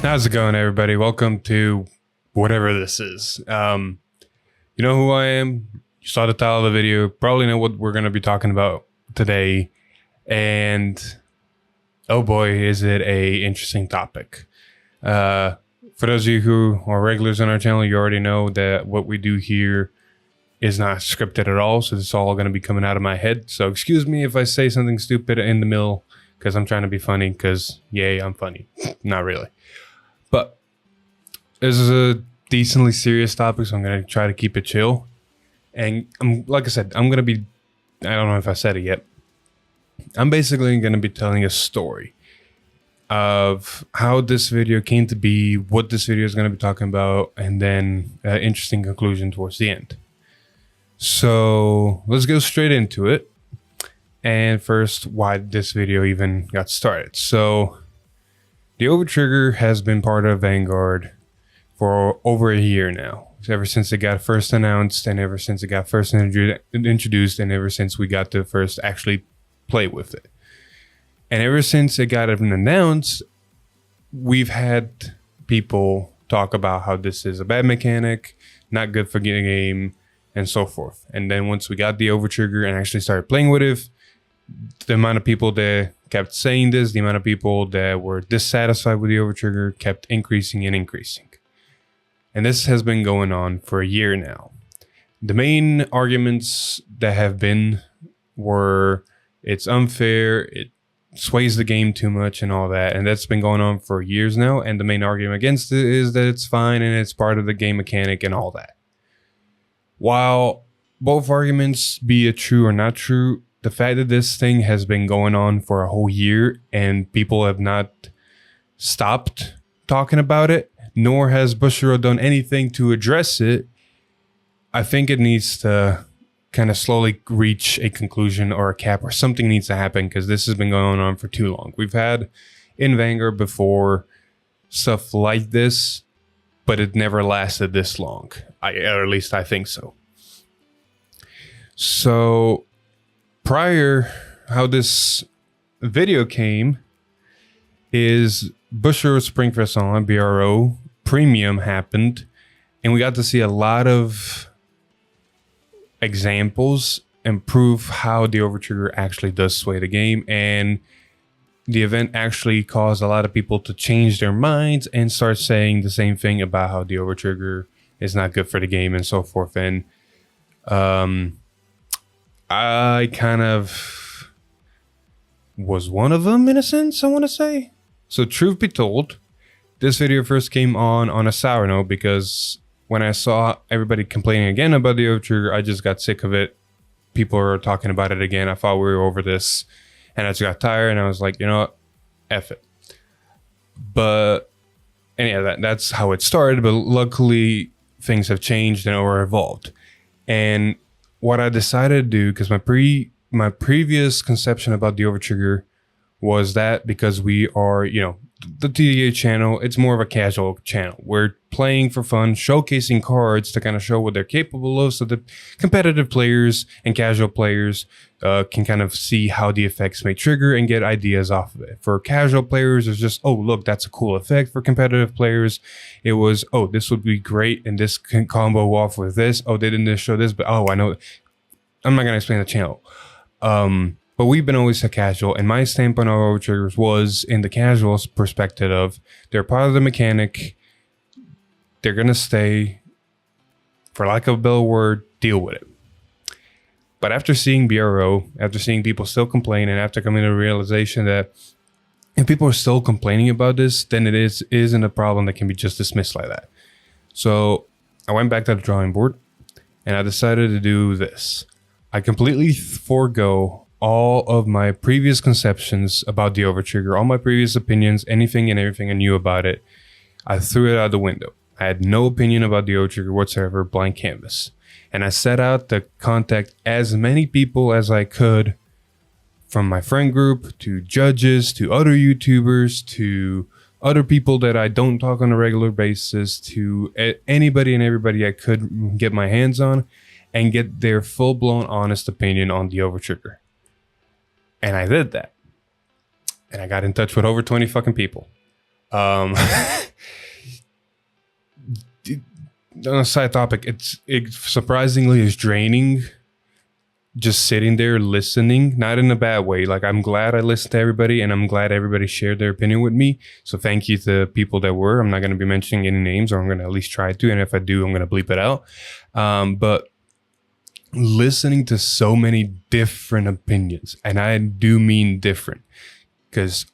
How's it going, everybody? Welcome to whatever this is. You know who I am. You saw the title of the video. Probably know what we're going to be talking about today. And oh boy, is it a interesting topic. For those of you who are regulars on our channel, you already know that what we do here is not scripted at all. So it's all going to be coming out of my head. So excuse me if I say something stupid in the middle, because I'm trying to be funny, because yay, I'm funny. Not really. But this is a decently serious topic, so I'm going to try to keep it chill. And like I said, I'm going to be, I don't know if I said it yet. I'm basically going to be telling a story of how this video came to be, what this video is going to be talking about, and then an interesting conclusion towards the end. So let's go straight into it. And first, why this video even got started. So the Overtrigger has been part of Vanguard for over a year now. Ever since it got first announced, and ever since it got first introduced, and ever since we got to first actually play with it. And ever since it got announced, we've had people talk about how this is a bad mechanic, not good for getting a game, and so forth. And then once we got the Overtrigger and actually started playing with it, the amount of people that kept saying this, the amount of people that were dissatisfied with the Overtrigger kept increasing and increasing. And this has been going on for a year now. The main arguments that have been were it's unfair, it sways the game too much and all that. And that's been going on for years now. And the main argument against it is that it's fine and it's part of the game mechanic and all that. While both arguments, be it true or not true, the fact that this thing has been going on for a whole year and people have not stopped talking about it, nor has Bushiroad done anything to address it, I think it needs to kind of slowly reach a conclusion or a cap, or something needs to happen, because this has been going on for too long. We've had in Vanguard before stuff like this, but it never lasted this long. Or at least I think so. So prior, how this video came is Bushiroad Springfest Online BRO Premium happened, and we got to see a lot of examples and proof how the Overtrigger actually does sway the game, and the event actually caused a lot of people to change their minds and start saying the same thing about how the Overtrigger is not good for the game and so forth. And I kind of was one of them in a sense, I want to say. So truth be told, this video first came on a sour note, because when I saw everybody complaining again about the Overtrigger, I just got sick of it. People were talking about it again. I thought we were over this, and I just got tired, and I was like, you know what, F it. But anyhow, that's how it started. But luckily, things have changed and or evolved. And what I decided to do, because my previous conception about the Overtrigger was that because we are, you know, the TDA channel, it's more of a casual channel. We're playing for fun, showcasing cards to kind of show what they're capable of, so that competitive players and casual players can kind of see how the effects may trigger and get ideas off of it. For casual players, it's just, oh, look, that's a cool effect. For competitive players, it was, oh, this would be great, and this can combo off with this. Oh, they didn't show this, but oh, I know. I'm not going to explain the channel. But we've been always a casual, and my standpoint on Overtriggers was in the casual's perspective of they're part of the mechanic, they're going to stay, for lack of a better word, deal with it. But after seeing BRO, after seeing people still complain, and after coming to the realization that if people are still complaining about this, then it isn't a problem that can be just dismissed like that. So I went back to the drawing board, and I decided to do this. I completely forego all of my previous conceptions about the Overtrigger, all my previous opinions, anything and everything I knew about it. I threw it out the window. I had no opinion about the Overtrigger whatsoever, blank canvas. And I set out to contact as many people as I could, from my friend group, to judges, to other YouTubers, to other people that I don't talk on a regular basis, to anybody and everybody I could get my hands on, and get their full-blown honest opinion on the Overtrigger. And I did that. And I got in touch with over 20 fucking people. Um, on a side topic, it surprisingly is draining just sitting there listening, not in a bad way. Like, I'm glad I listened to everybody, and I'm glad everybody shared their opinion with me. So thank you to people that were. I'm not going to be mentioning any names, or I'm going to at least try to. And if I do, I'm going to bleep it out. But listening to so many different opinions, and I do mean different, because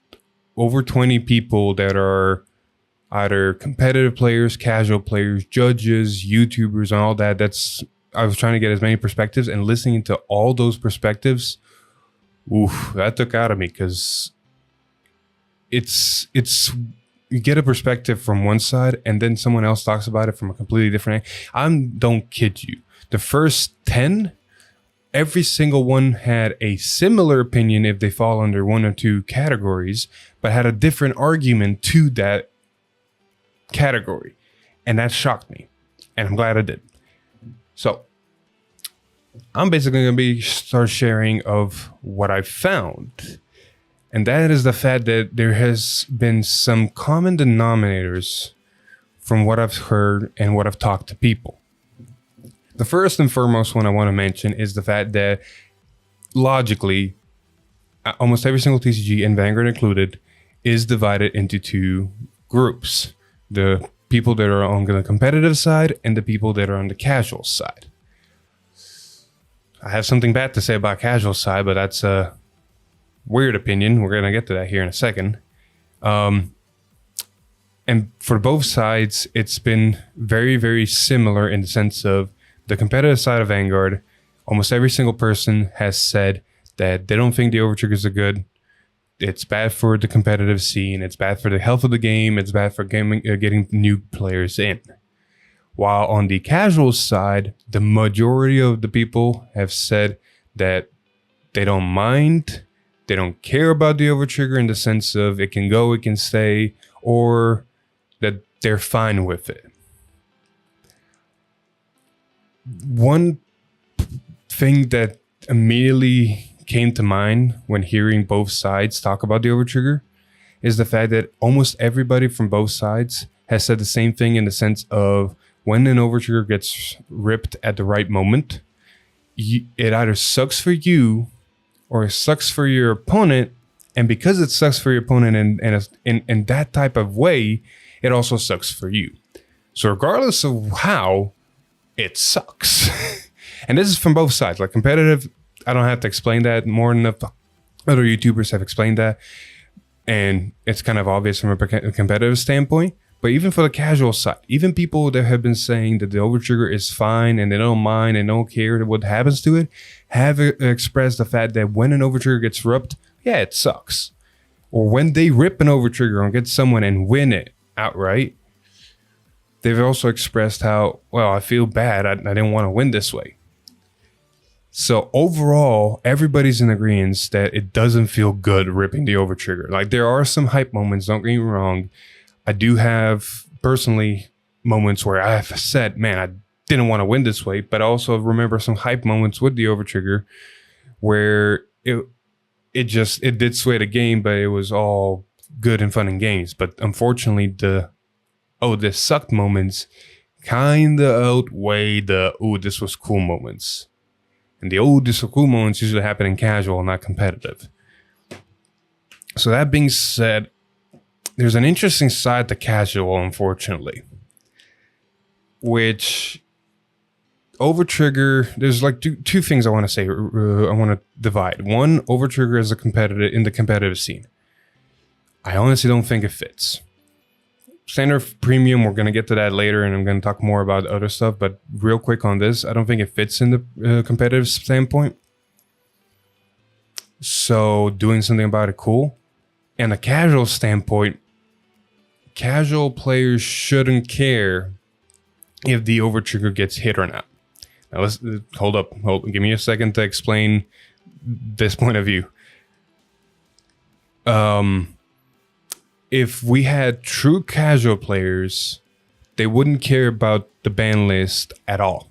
over 20 people that are either competitive players, casual players, judges, YouTubers, and all that. I was trying to get as many perspectives, and listening to all those perspectives, oof, that took out of me, because it's you get a perspective from one side, and then someone else talks about it from a completely different angle. Don't kid you. The first 10, every single one had a similar opinion if they fall under one or two categories, but had a different argument to that category. And that shocked me. And I'm glad I did. So I'm basically going to start sharing of what I found. And that is the fact that there has been some common denominators from what I've heard and what I've talked to people. The first and foremost one I want to mention is the fact that logically, almost every single TCG, and Vanguard included, is divided into two groups. The people that are on the competitive side and the people that are on the casual side. I have something bad to say about casual side, but that's a weird opinion. We're going to get to that here in a second. And for both sides, it's been very, very similar in the sense of the competitive side of Vanguard. Almost every single person has said that they don't think the overtriggers are good. It's bad for the competitive scene. It's bad for the health of the game. It's bad for getting new players in. While on the casual side, the majority of the people have said that they don't mind. They don't care about the overtrigger in the sense of it can go, it can stay, or that they're fine with it. One thing that immediately came to mind when hearing both sides talk about the overtrigger is the fact that almost everybody from both sides has said the same thing in the sense of when an overtrigger gets ripped at the right moment, it either sucks for you or it sucks for your opponent. And because it sucks for your opponent in that type of way, it also sucks for you. So regardless of how, it sucks. And this is from both sides. Like competitive, I don't have to explain that. More than enough other YouTubers have explained that. And it's kind of obvious from a competitive standpoint. But even for the casual side, even people that have been saying that the overtrigger is fine and they don't mind and don't care what happens to it, have expressed the fact that when an overtrigger gets ripped, yeah, it sucks. Or when they rip an overtrigger and get someone and win it outright, they've also expressed how, well, I feel bad. I didn't want to win this way. So overall, everybody's in agreement that it doesn't feel good ripping the overtrigger. Like there are some hype moments, don't get me wrong. I do have personally moments where I've said, man, I didn't want to win this way, but I also remember some hype moments with the overtrigger where it did sway the game, but it was all good and fun and games. But unfortunately, the sucked moments kind of outweigh the, this was cool moments. And the this was cool moments usually happen in casual, not competitive. So that being said, there's an interesting side to casual, unfortunately, which Overtrigger, there's like two things I want to say. I want to divide. One, Overtrigger is in the competitive scene. I honestly don't think it fits. Standard premium, we're going to get to that later, and I'm going to talk more about other stuff. But real quick on this, I don't think it fits in the competitive standpoint. So doing something about it, cool. And a casual standpoint, casual players shouldn't care if the overtrigger gets hit or not. Now let's hold up. Give me a second to explain this point of view. If we had true casual players, they wouldn't care about the ban list at all.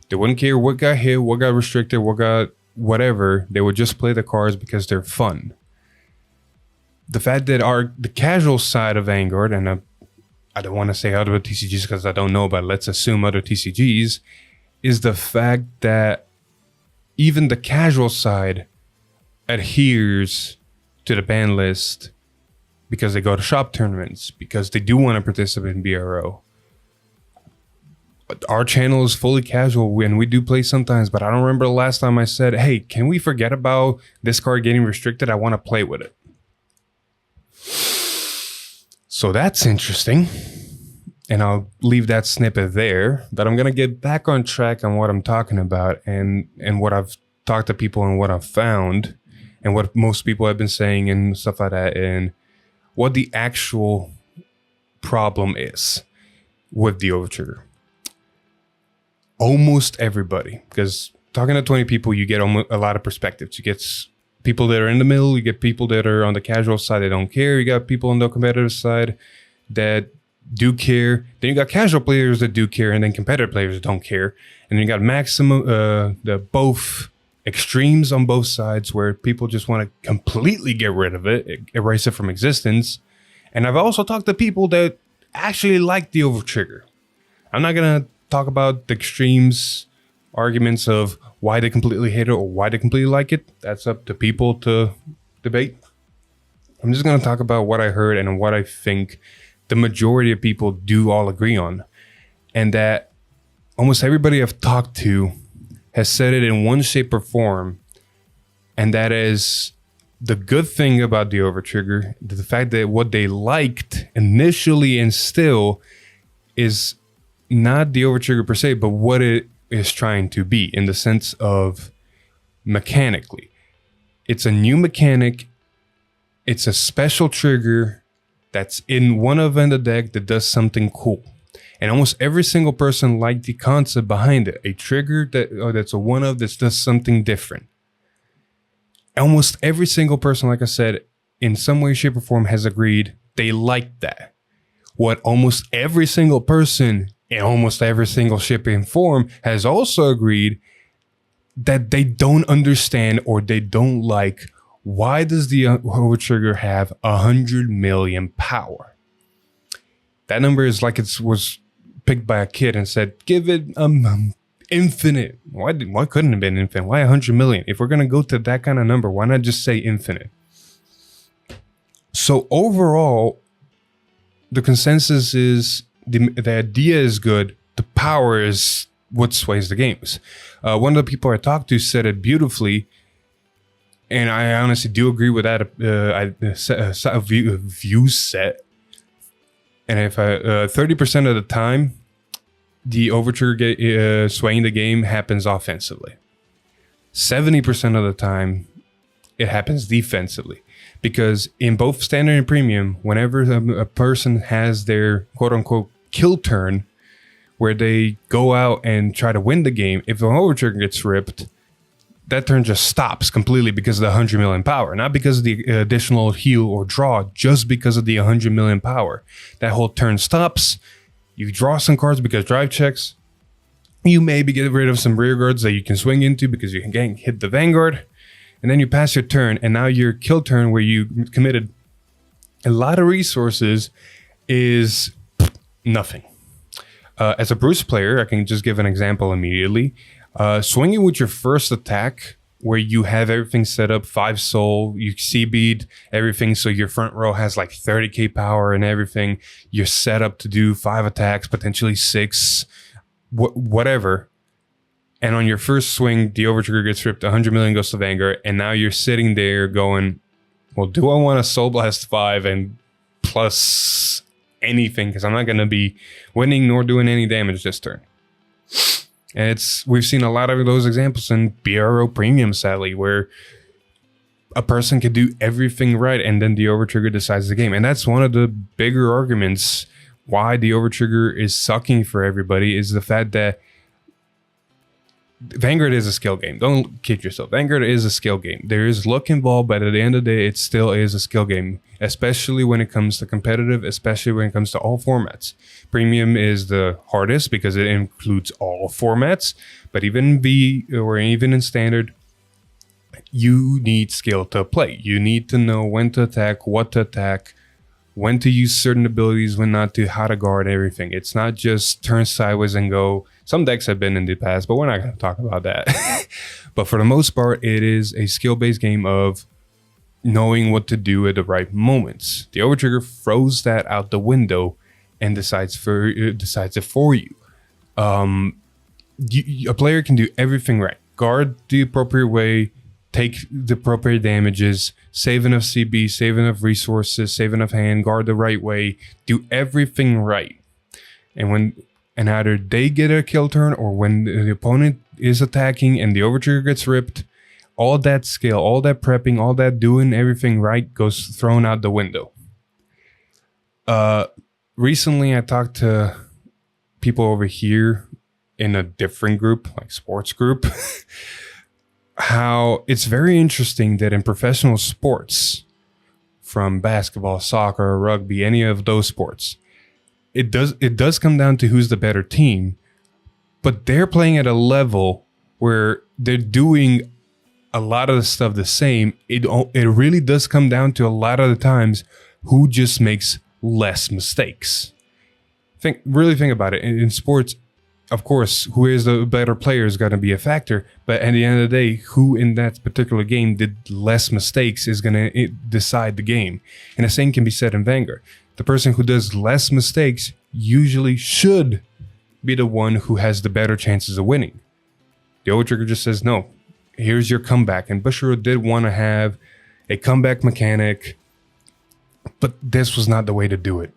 They wouldn't care what got hit, what got restricted, what got whatever. They would just play the cards because they're fun. the fact that the casual side of Vanguard, and I don't want to say other TCGs because I don't know, but let's assume other TCGs, is the fact that even the casual side adheres to the ban list because they go to shop tournaments, because they do want to participate in BRO. Our channel is fully casual and we do play sometimes, but I don't remember the last time I said, hey, can we forget about this card getting restricted? I want to play with it. So that's interesting. And I'll leave that snippet there, but I'm going to get back on track on what I'm talking about and what I've talked to people and what I've found and what most people have been saying and stuff like that, and what the actual problem is with the Overtrigger. Almost everybody, because talking to 20 people, you get a lot of perspectives. You get people that are in the middle, you get people that are on the casual side that don't care, you got people on the competitive side that do care, then you got casual players that do care, and then competitive players that don't care, and then you got maximum the both extremes on both sides where people just want to completely get rid of it, erase it from existence. And I've also talked to people that actually like the Overtrigger. I'm not gonna talk about the extremes arguments of why they completely hate it or why they completely like it. That's up to people to debate. I'm just gonna talk about what I heard and what I think the majority of people do all agree on, and that almost everybody I've talked to has said it in one shape or form, and that is the good thing about the Overtrigger, the fact that what they liked initially and still is not the Overtrigger per se, but what it is trying to be in the sense of mechanically. It's a new mechanic, it's a special trigger that's in one event of the deck that does something cool. And almost every single person liked the concept behind it. A trigger that's a one-of that does something different. Almost every single person, like I said, in some way, shape, or form has agreed they like that. What almost every single person in almost every single shape and form has also agreed that they don't understand or they don't like, why does the Overtrigger have 100 million power? That number is like it was picked by a kid and said, give it infinite. Why couldn't it have been infinite? Why 100 million? If we're going to go to that kind of number, why not just say infinite? So overall, the consensus is the idea is good. The power is what sways the games. One of the people I talked to said it beautifully, and I honestly do agree with that view set. And if 30% of the time, the Overtrigger swaying the game happens offensively. 70% of the time, it happens defensively. Because in both standard and premium, whenever a person has their quote-unquote kill turn, where they go out and try to win the game, if an Overtrigger gets ripped, that turn just stops completely because of the 100 million power. Not because of the additional heal or draw, just because of the 100 million power. That whole turn stops. You draw some cards because drive checks. You maybe get rid of some rear guards that you can swing into because you can hit the Vanguard. And then you pass your turn, and now your kill turn where you committed a lot of resources is nothing. As a Bruce player, I can just give an example immediately. Swinging with your first attack, where you have everything set up, 5 soul, you CB'd everything, so your front row has like 30k power and everything. You're set up to do 5 attacks, potentially 6, whatever. And on your first swing, the Overtrigger gets ripped, 100 million goes to Vanguard, and now you're sitting there going, well, do I want to Soul Blast 5 and plus anything? Because I'm not going to be winning nor doing any damage this turn. And we've seen a lot of those examples in BRO Premium, sadly, where a person can do everything right and then the Overtrigger decides the game. And that's one of the bigger arguments why the Overtrigger is sucking for everybody, is the fact that Vanguard is a skill game. Don't kid yourself. Vanguard is a skill game. There is luck involved, but at the end of the day, it still is a skill game, especially when it comes to competitive, especially when it comes to all formats. Premium is the hardest because it includes all formats, but even in standard, you need skill to play. You need to know when to attack, what to attack, when to use certain abilities, when not to, how to guard everything. It's not just turn sideways and go. Some decks have been in the past, but we're not going to talk about that. But for the most part, it is a skill-based game of knowing what to do at the right moments. The Overtrigger throws that out the window and decides it for you. A player can do everything right. Guard the appropriate way, take the appropriate damages, save enough CB, save enough resources, save enough hand, guard the right way, do everything right. And either they get a kill turn, or when the opponent is attacking and the Overtrigger gets ripped, all that skill, all that prepping, all that doing everything right goes thrown out the window. Recently I talked to people over here in a different group, like sports group, how it's very interesting that in professional sports, from basketball, soccer, rugby, any of those sports, it does come down to who's the better team, but they're playing at a level where they're doing a lot of the stuff the same. It really does come down to a lot of the times who just makes less mistakes. Really think about it. In sports, of course, who is the better player is going to be a factor, but at the end of the day, who in that particular game did less mistakes is going to decide the game. And the same can be said in Vanguard. The person who does less mistakes usually should be the one who has the better chances of winning. The Overtrigger just says, no, here's your comeback. And Bushiroad did want to have a comeback mechanic, but this was not the way to do it.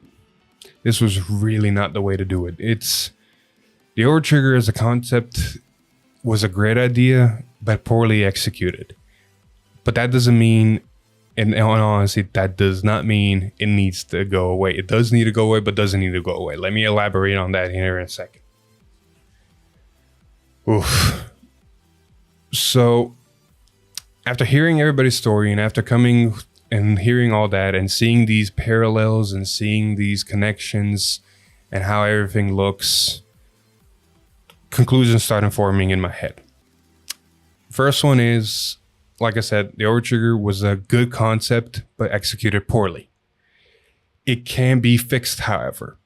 This was really not the way to do it. The Overtrigger as a concept was a great idea, but poorly executed. But that doesn't mean, in all honesty, that does not mean it needs to go away. It does need to go away, but doesn't need to go away. Let me elaborate on that here in a second. Oof. So, after hearing everybody's story and after coming and hearing all that and seeing these parallels and seeing these connections and how everything looks, conclusions started forming in my head. First one is, like I said, the Overtrigger was a good concept, but executed poorly. It can be fixed, however.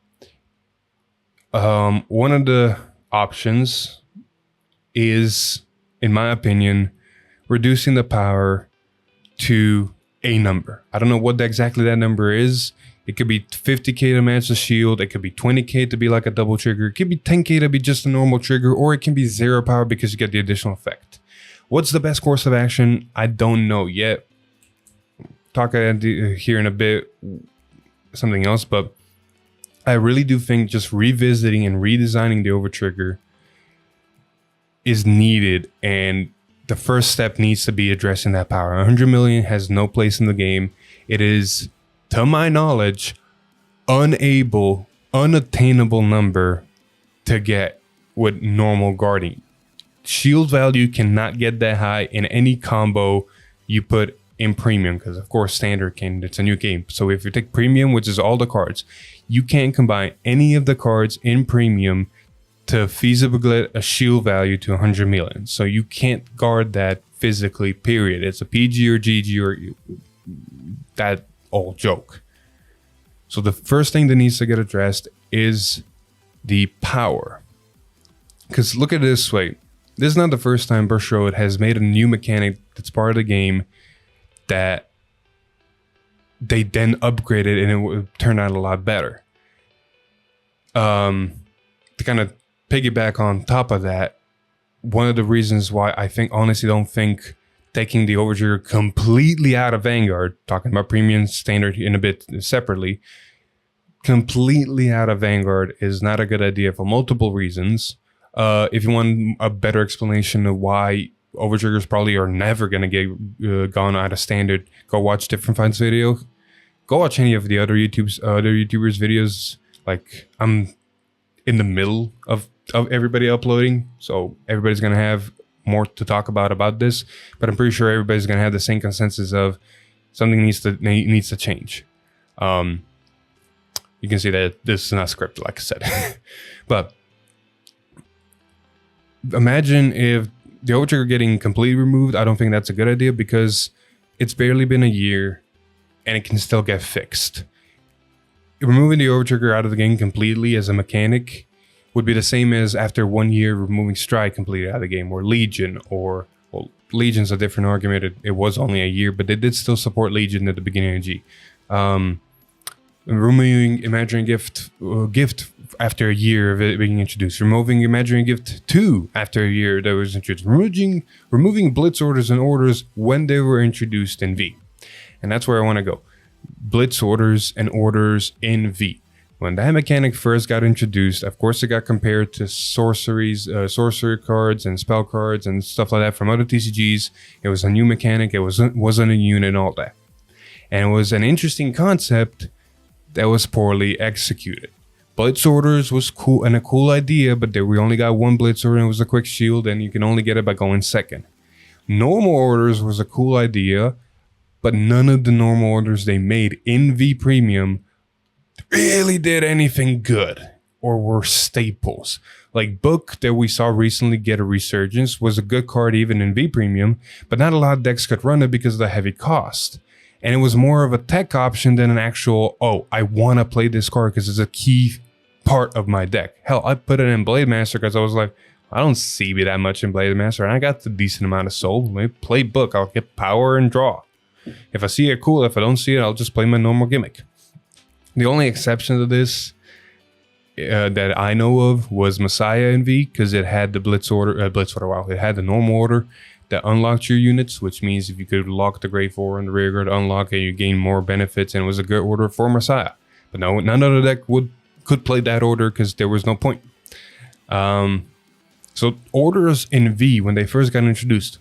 One of the options is, in my opinion, reducing the power to a number. I don't know what exactly that number is. It could be 50k to match the shield. It could be 20k to be like a double trigger. It could be 10k to be just a normal trigger, or it can be 0 power because you get the additional effect. What's the best course of action? I don't know yet. Talk here in a bit, something else, but I really do think just revisiting and redesigning the Overtrigger is needed, and the first step needs to be addressing that power. 100 million has no place in the game. It is, to my knowledge, unattainable number to get with normal guarding. Shield value cannot get that high in any combo you put in premium, because of course standard can, it's a new game. So if you take premium, which is all the cards, you can't combine any of the cards in premium to feasibly get a shield value to 100 million. So you can't guard that physically, period. It's a PG or GG or that old joke. So the first thing that needs to get addressed is the power. Because look at it this way. This is not the first time Bushiroad has made a new mechanic that's part of the game that they then upgraded and it would turn out a lot better. To kind of piggyback on top of that, one of the reasons why I honestly don't think taking the Overtrigger completely out of Vanguard, talking about premium standard in a bit separately, completely out of Vanguard is not a good idea for multiple reasons. If you want a better explanation of why Overtriggers probably are never going to get gone out of standard, go watch Different Fights video. Go watch any of the other YouTubers' videos. Like, I'm in the middle of everybody uploading, so everybody's going to have more to talk about this, but I'm pretty sure everybody's going to have the same consensus of something needs to change. You can see that this is not scripted, like I said. But imagine if the overtrigger getting completely removed, I don't think that's a good idea because it's barely been a year and it can still get fixed. Removing the overtrigger out of the game completely as a mechanic would be the same as after 1 year removing strike completely out of the game, or Legion, or well, Legion's a different argument. It was only a year, but they did still support Legion at the beginning of G. Removing Imaginary Gift after a year of it being introduced. Removing Imaginary Gift 2 after a year that was introduced. Removing Blitz orders and orders when they were introduced in V. And that's where I want to go. Blitz orders and orders in V. When that mechanic first got introduced, of course it got compared to sorcery cards and spell cards and stuff like that from other TCGs. It was a new mechanic. It wasn't a unit and all that. And it was an interesting concept that was poorly executed. Blitz orders was cool and a cool idea, but we only got one blitz order and it was a quick shield and you can only get it by going second. Normal orders was a cool idea, but none of the normal orders they made in V Premium really did anything good or were staples. Like Book that we saw recently get a resurgence was a good card even in V Premium, but not a lot of decks could run it because of the heavy cost. And it was more of a tech option than an actual, oh, I want to play this card because it's a key part of my deck. Hell, I put it in Blade Master because I was like, I don't see me that much in Blade Master, and I got the decent amount of soul. Maybe play Book, I'll get power and draw. If I see it, cool. If I don't see it, I'll just play my normal gimmick. The only exception to this that I know of was Messiah in V because it had the it had the normal order that unlocked your units, which means if you could lock the Grade 4 and the Rear Guard, unlock it, you gain more benefits, and it was a good order for Messiah. But no, none of the deck could play that order because there was no point. So orders in V, when they first got introduced,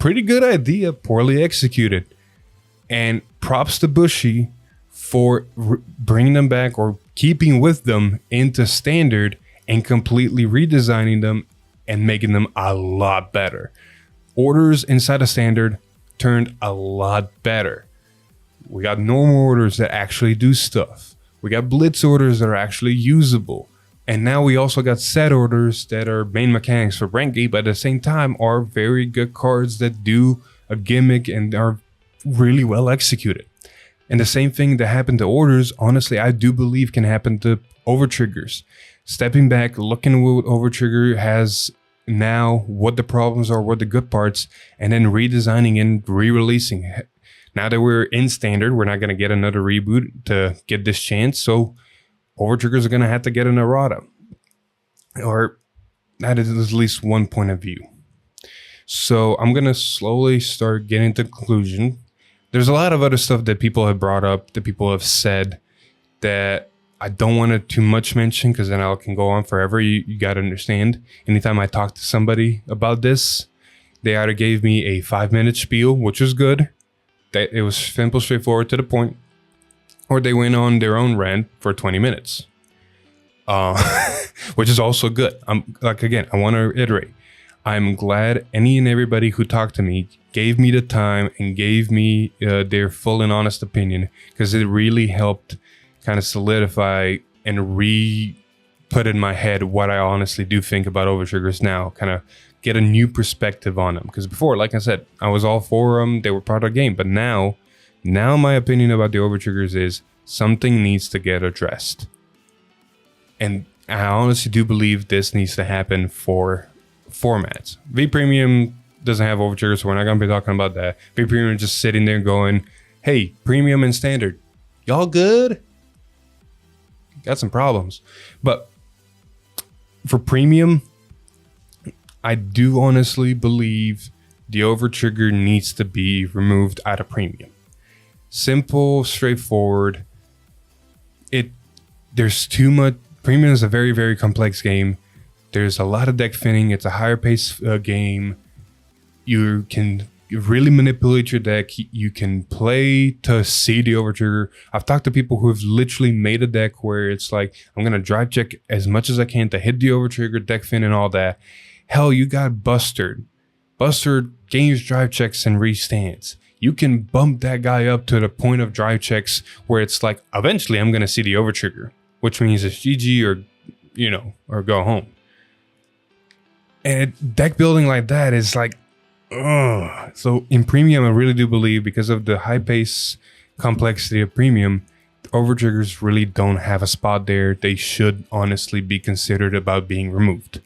pretty good idea, poorly executed. And props to Bushy for bringing them back or keeping with them into Standard and completely redesigning them and making them a lot better. Orders inside of Standard turned a lot better. We got normal orders that actually do stuff. We got blitz orders that are actually usable. And now we also got set orders that are main mechanics for rank 8, but at the same time are very good cards that do a gimmick and are really well executed. And the same thing that happened to orders, honestly, I do believe can happen to overtriggers. Stepping back, looking at what Overtrigger has now, what the problems are, what the good parts, and then redesigning and re-releasing. Now that we're in Standard, we're not going to get another reboot to get this chance, so Overtriggers are going to have to get an errata. Or that is at least one point of view. So I'm going to slowly start getting to conclusion. There's a lot of other stuff that people have brought up, that people have said that I don't want to too much mention because then I can go on forever. You got to understand, anytime I talk to somebody about this, they either gave me a 5-minute spiel, which was good. That it was simple, straightforward, to the point, or they went on their own rant for 20 minutes, which is also good. Again, I want to reiterate, I'm glad any and everybody who talked to me gave me the time and gave me their full and honest opinion, because it really helped kind of solidify and re-put in my head what I honestly do think about Overtriggers now, kind of get a new perspective on them. Because before, like I said, I was all for them, they were part of the game, but now my opinion about the Overtriggers is something needs to get addressed. And I honestly do believe this needs to happen for formats. V Premium doesn't have Overtriggers, so we're not going to be talking about that. V Premium is just sitting there going, hey, Premium and Standard, y'all good? Got some problems. But for Premium, I do honestly believe the Overtrigger needs to be removed out of Premium. Simple, straightforward. There's too much. Premium is a very, very complex game. There's a lot of deck thinning. It's a higher pace game. You can really manipulate your deck. You can play to see the Overtrigger. I've talked to people who have literally made a deck where it's like, I'm going to drive check as much as I can to hit the Overtrigger, deck fin and all that. Hell, you got Buster. Buster gains drive checks and restands. You can bump that guy up to the point of drive checks where it's like, eventually I'm going to see the Overtrigger, which means it's GG or go home. And deck building like that is like, ugh. So in premium, I really do believe, because of the high pace complexity of premium, overtriggers really don't have a spot there. They should honestly be considered about being removed.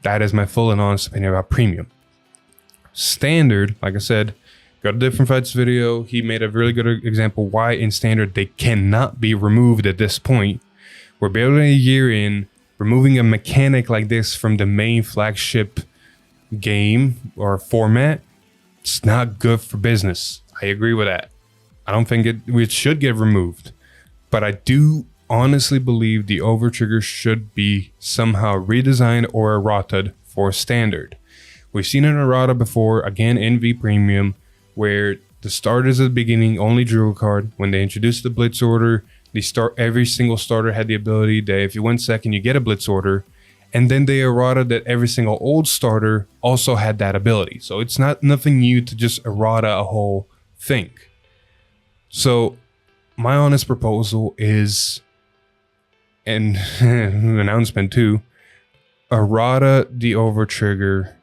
That is my full and honest opinion about premium. Standard, like I said, got a different fights video. He made a really good example why in standard they cannot be removed at this point. We're barely a year in. Removing a mechanic like this from the main flagship game or format, it's not good for business. I agree with that. I don't think it should get removed. But I do honestly believe the overtrigger should be somehow redesigned or errataed for standard. We've seen an errata before, again in V Premium, where the starters at the beginning only drew a card. When they introduced the Blitz order, every single starter had the ability that if you went second, you get a Blitz order. And then they errata that every single old starter also had that ability. So it's nothing new to just errata a whole thing. So my honest proposal is, and announcement too, errata the overtrigger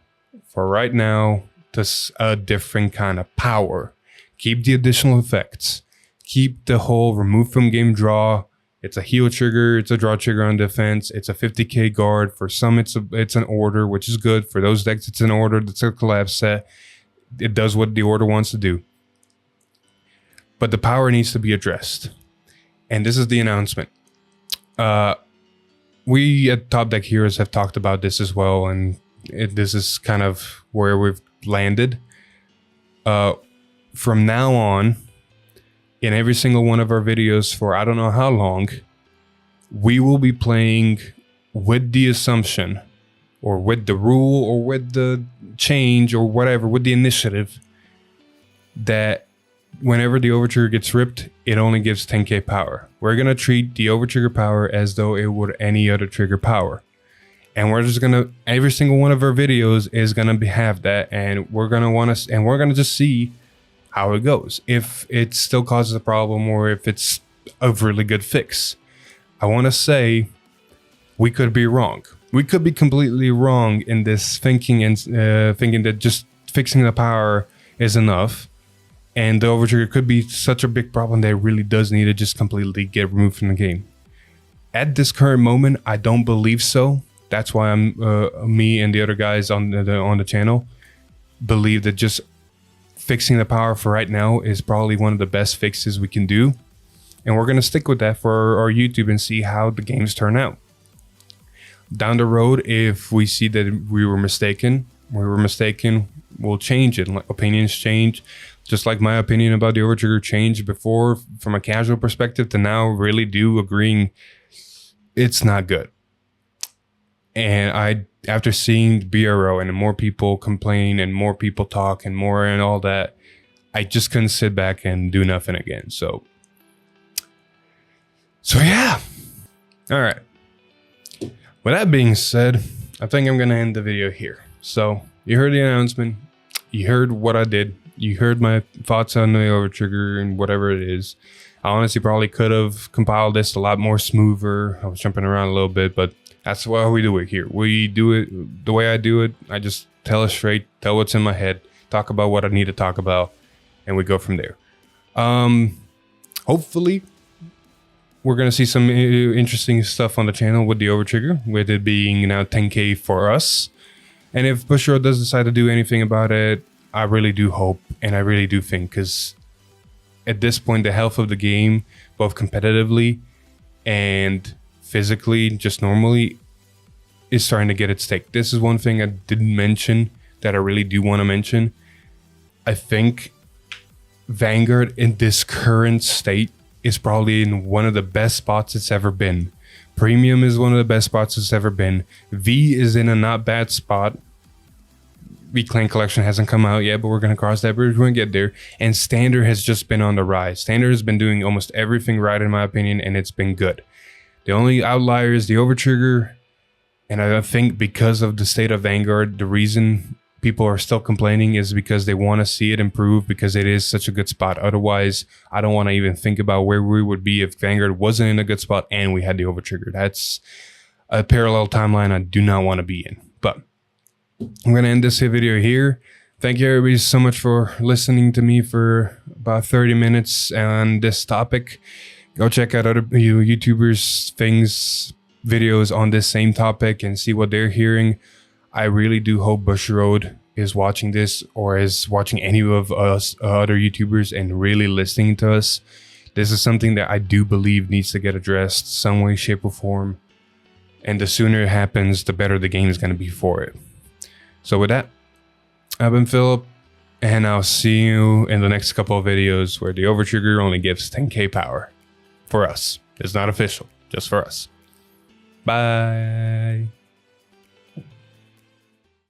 for right now to a different kind of power. Keep the additional effects. Keep the whole remove from game draw. It's a heal trigger. It's a draw trigger on defense. It's a 50k guard. For some, it's an order, which is good. For those decks, it's an order. That's a collapse set. It does what the order wants to do. But the power needs to be addressed. And this is the announcement. We at Top Deck Heroes have talked about this as well. And this is kind of where we've landed. From now on, in every single one of our videos for I don't know how long, we will be playing with the assumption, or with the rule, or with the change, or whatever, with the initiative, that whenever the overtrigger gets ripped, it only gives 10k power. We're going to treat the overtrigger power as though it would any other trigger power. And we're just going to, every single one of our videos is going to have that, and we're going to want to, and we're going to just see how it goes, if it still causes a problem or if it's a really good fix. I want to say we could be wrong. We could be completely wrong in this thinking, and thinking that just fixing the power is enough, and the overtrigger could be such a big problem that it really does need to just completely get removed from the game. At this current moment, I don't believe so. That's why me and the other guys on the channel believe that just fixing the power for right now is probably one of the best fixes we can do. And we're going to stick with that for our YouTube and see how the games turn out. Down the road, if we see that we were mistaken, we'll change it. Opinions change. Just like my opinion about the overtrigger changed before from a casual perspective to now really do agreeing it's not good. And after seeing the BRO and more people complain and more people talk and more and all that, I just couldn't sit back and do nothing again. So yeah. All right. With that being said, I think I'm going to end the video here. So you heard the announcement. You heard what I did. You heard my thoughts on the overtrigger and whatever it is. I honestly probably could have compiled this a lot more smoother. I was jumping around a little bit, but that's why we do it here. We do it the way I do it. I just tell it straight, tell what's in my head, talk about what I need to talk about, and we go from there. Hopefully, we're going to see some interesting stuff on the channel with the overtrigger, with it being now 10k for us. And if Bushiroad does decide to do anything about it, I really do hope, and I really do think, because at this point, the health of the game, both competitively and physically, just normally, is starting to get at stake. This is one thing I didn't mention that I really do want to mention. I think Vanguard in this current state is probably in one of the best spots it's ever been. Premium is one of the best spots it's ever been. V is in a not bad spot. V Clan Collection hasn't come out yet, but we're going to cross that bridge when we get there. And Standard has just been on the rise. Standard has been doing almost everything right, in my opinion, and it's been good. The only outlier is the overtrigger, and I think because of the state of Vanguard, the reason people are still complaining is because they want to see it improve, because it is such a good spot. Otherwise, I don't want to even think about where we would be if Vanguard wasn't in a good spot and we had the overtrigger. That's a parallel timeline I do not want to be in. But I'm going to end this video here. Thank you everybody so much for listening to me for about 30 minutes on this topic. Go check out other YouTubers' videos on this same topic and see what they're hearing. I really do hope Bushiroad is watching this or is watching any of us other YouTubers and really listening to us. This is something that I do believe needs to get addressed some way, shape, or form. And the sooner it happens, the better the game is going to be for it. So with that, I've been Philip, and I'll see you in the next couple of videos where the Overtrigger only gives 10k power. For us. It's not official, just for us. Bye.